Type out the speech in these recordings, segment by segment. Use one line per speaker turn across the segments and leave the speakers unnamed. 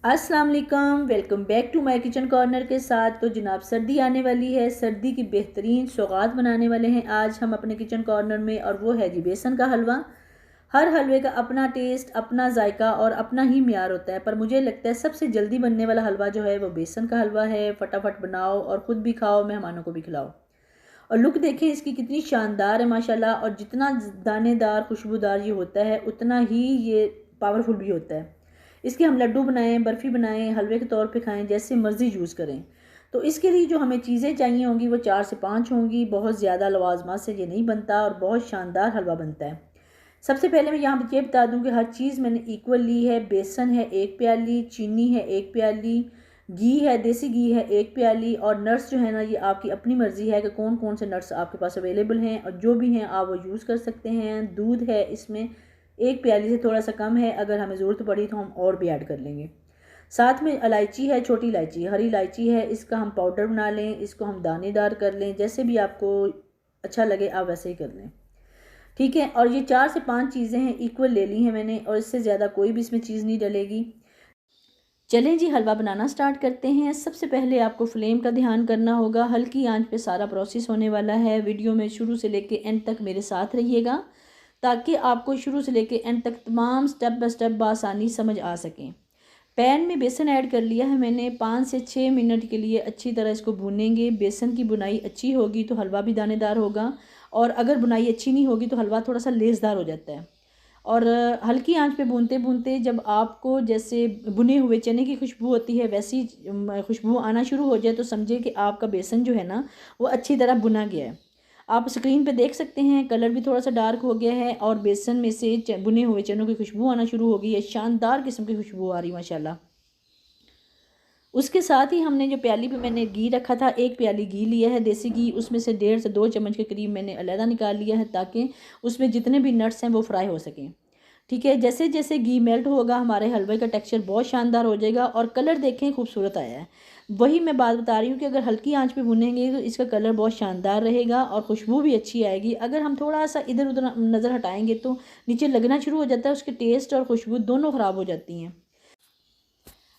अस्सलाम वालेकुम, welcome back to my kitchen corner के साथ। तो जनाब सर्दी आने वाली है, सर्दी की बेहतरीन सौगात बनाने वाले हैं आज हम अपने किचन कॉर्नर में, और वो है जी बेसन का हलवा। हर हलवे का अपना टेस्ट, अपना जायका और अपना ही म्यार होता है, पर मुझे लगता है सबसे जल्दी बनने वाला हलवा जो है वो बेसन का हलवा है। फटाफट बनाओ और ख़ुद भी खाओ, मेहमानों को भी खिलाओ। और लुक देखें इसकी कितनी शानदार है माशाल्लाह। और जितना दानेदार खुशबूदार ये होता है उतना ही ये पावरफुल भी होता है। इसके हम लड्डू बनाएं, बर्फ़ी बनाएं, हलवे के तौर पे खाएं, जैसे मर्ज़ी यूज़ करें। तो इसके लिए जो हमें चीज़ें चाहिए होंगी वो 4 से 5 होंगी। बहुत ज़्यादा लवाजमा से ये नहीं बनता और बहुत शानदार हलवा बनता है। सबसे पहले मैं यहाँ पर ये बता दूँ कि हर चीज़ मैंने इक्वल ली है। बेसन है 1 प्याली, चीनी है 1 प्याली, घी है, देसी घी है 1 प्याली, और नट्स जो है ना ये आपकी अपनी मर्ज़ी है कि कौन कौन से नट्स आपके पास अवेलेबल हैं, और जो भी हैं आप वो यूज़ कर सकते हैं। दूध है इसमें 1 प्याली से थोड़ा सा कम है, अगर हमें ज़रूरत पड़ी तो हम और भी ऐड कर लेंगे। साथ में इलायची है, छोटी इलायची, हरी इलायची है, इसका हम पाउडर बना लें, इसको हम दानेदार कर लें, जैसे भी आपको अच्छा लगे आप वैसे ही कर लें, ठीक है। और ये 4 से 5 चीज़ें हैं, इक्वल ले ली हैं मैंने, और इससे ज़्यादा कोई भी इसमें चीज़ नहीं डलेगी। चलें जी हलवा बनाना स्टार्ट करते हैं। सबसे पहले आपको फ्लेम का ध्यान करना होगा, हल्की आंच पे सारा प्रोसेस होने वाला है। वीडियो में शुरू से लेके एंड तक मेरे साथ रहिएगा, ताकि आपको शुरू से लेके एंड तक तमाम स्टेप बाय स्टेप बआसानी समझ आ सकें। पैन में बेसन ऐड कर लिया है मैंने। 5 से 6 मिनट के लिए अच्छी तरह इसको भूनेंगे। बेसन की बुनाई अच्छी होगी तो हलवा भी दानेदार होगा, और अगर बुनाई अच्छी नहीं होगी तो हलवा थोड़ा सा लेसदार हो जाता है। और हल्की आंच पे भूनते भूनते जब आपको जैसे भुने हुए चने की खुशबू होती है वैसी खुशबू आना शुरू हो जाए तो समझे कि आपका बेसन जो है ना वो अच्छी तरह भुना गया है। आप स्क्रीन पे देख सकते हैं कलर भी थोड़ा सा डार्क हो गया है, और बेसन में से भुने हुए चनों की खुशबू आना शुरू हो गई है। शानदार किस्म की खुशबू आ रही माशाल्लाह। उसके साथ ही हमने जो प्याली पे मैंने घी रखा था, 1 प्याली घी लिया है देसी घी, उसमें से 1.5 से 2 चम्मच के करीब मैंने अलहदा निकाल लिया है, ताकि उसमें जितने भी नट्स हैं वो फ्राई हो सकें, ठीक है। जैसे जैसे घी मेल्ट होगा हमारे हलवे का टेक्सचर बहुत शानदार हो जाएगा, और कलर देखें खूबसूरत आया है। वही मैं बात बता रही हूँ कि अगर हल्की आंच पे भुनेंगे तो इसका कलर बहुत शानदार रहेगा और खुशबू भी अच्छी आएगी। अगर हम थोड़ा सा इधर उधर नज़र हटाएंगे तो नीचे लगना शुरू हो जाता है, उसके टेस्ट और खुशबू दोनों ख़राब हो जाती हैं।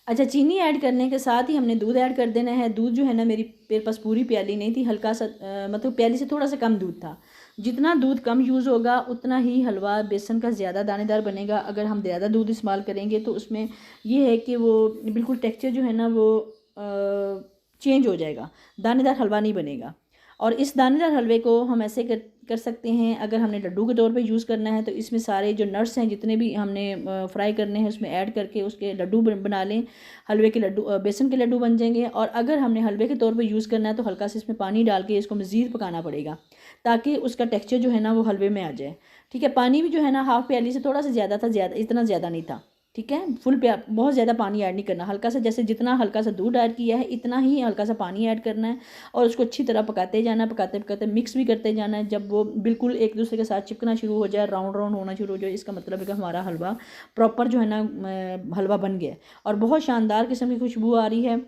अच्छा, चीनी ऐड करने के साथ ही हमने दूध ऐड कर देना है। दूध जो है ना मेरे पास पूरी प्याली नहीं थी, हल्का सा मतलब प्याली से थोड़ा सा कम दूध था। जितना दूध कम यूज़ होगा उतना ही हलवा बेसन का ज़्यादा दानेदार बनेगा। अगर हम ज़्यादा दूध इस्तेमाल करेंगे तो उसमें ये है कि वो बिल्कुल टेक्सचर जो है ना वो चेंज हो जाएगा, दानेदार हलवा नहीं बनेगा। और इस दानेदार हलवे को हम ऐसे कर सकते हैं, अगर हमने लड्डू के तौर पे यूज़ करना है तो इसमें सारे जो नट्स हैं जितने भी हमने फ्राई करने हैं उसमें ऐड करके उसके लड्डू बना लें। हलवे के लड्डू बेसन के लड्डू बन जाएंगे। और अगर हमने हलवे के तौर पे यूज़ करना है तो हल्का सा इसमें पानी डाल के इसको मज़ीद पकाना पड़ेगा, ताकि उसका टेक्स्चर जो है ना वो हलवे में आ जाए, ठीक है। पानी भी जो है ना हाफ़ प्याली से थोड़ा सा ज़्यादा था, ज़्यादा इतना ज़्यादा नहीं था, ठीक है। बहुत ज़्यादा पानी ऐड नहीं करना, हल्का सा, जैसे जितना हल्का सा दूध ऐड किया है इतना ही हल्का सा पानी ऐड करना है, और उसको अच्छी तरह पकाते जाना है, पकाते पकाते मिक्स भी करते जाना है। जब वो बिल्कुल एक दूसरे के साथ चिपकना शुरू हो जाए, राउंड राउंड होना शुरू हो जाए, इसका मतलब है कि हमारा हलवा प्रॉपर जो है ना हलवा बन गया, और बहुत शानदार किस्म की खुशबू आ रही है,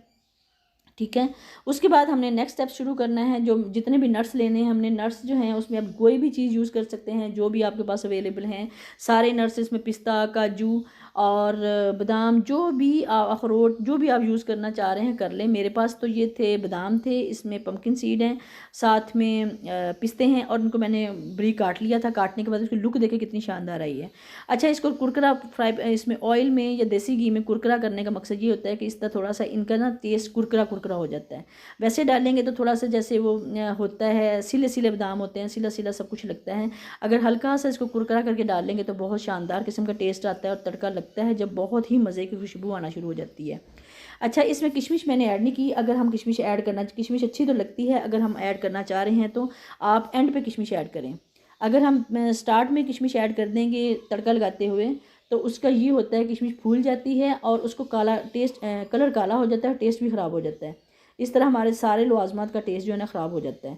ठीक है। उसके बाद हमने नेक्स्ट स्टेप शुरू करना है। जो जितने भी नट्स लेने हैं हमने, नट्स जो हैं उसमें आप कोई भी चीज़ यूज़ कर सकते हैं जो भी आपके पास अवेलेबल हैं। सारे नट्स इसमें पिस्ता, काजू और बादाम, जो भी अखरोट, जो भी आप यूज़ करना चाह रहे हैं कर लें। मेरे पास तो ये थे, बादाम थे, इसमें पम्पकिन सीड हैं, साथ में पिस्ते हैं, और उनको मैंने बरीक काट लिया था। काटने के बाद उसकी लुक देखे कितनी शानदार आई है। अच्छा, इसको कुरकुरा फ्राई इसमें ऑयल में या देसी घी में कुरकुरा करने का मकसद ये होता है कि इस तरह थोड़ा सा इनका ना टेस्ट कुरकुरा कुरकुरा हो जाता है। वैसे डालेंगे तो थोड़ा सा जैसे वो होता है, सिले सिले बादाम होते हैं, सिला सिला सब कुछ लगता है। अगर हल्का सा इसको कुरकुरा करके डालेंगे तो बहुत शानदार किस्म का टेस्ट आता है, और तड़का लगता है जब बहुत ही मज़े की खुशबू आना शुरू हो जाती है। अच्छा, इसमें किशमिश मैंने ऐड नहीं की। अगर हम किशमिश ऐड करना, किशमिश अच्छी तो लगती है, अगर हम ऐड करना चाह रहे हैं तो आप एंड पे किशमिश ऐड करें। अगर हम स्टार्ट में किशमिश ऐड कर देंगे तड़का लगाते हुए तो उसका ये होता है किशमिश फूल जाती है और उसको काला टेस्ट, कलर काला हो जाता है, टेस्ट भी ख़राब हो जाता है। इस तरह हमारे सारे लवाजमात का टेस्ट जो है ना ख़राब हो जाता है।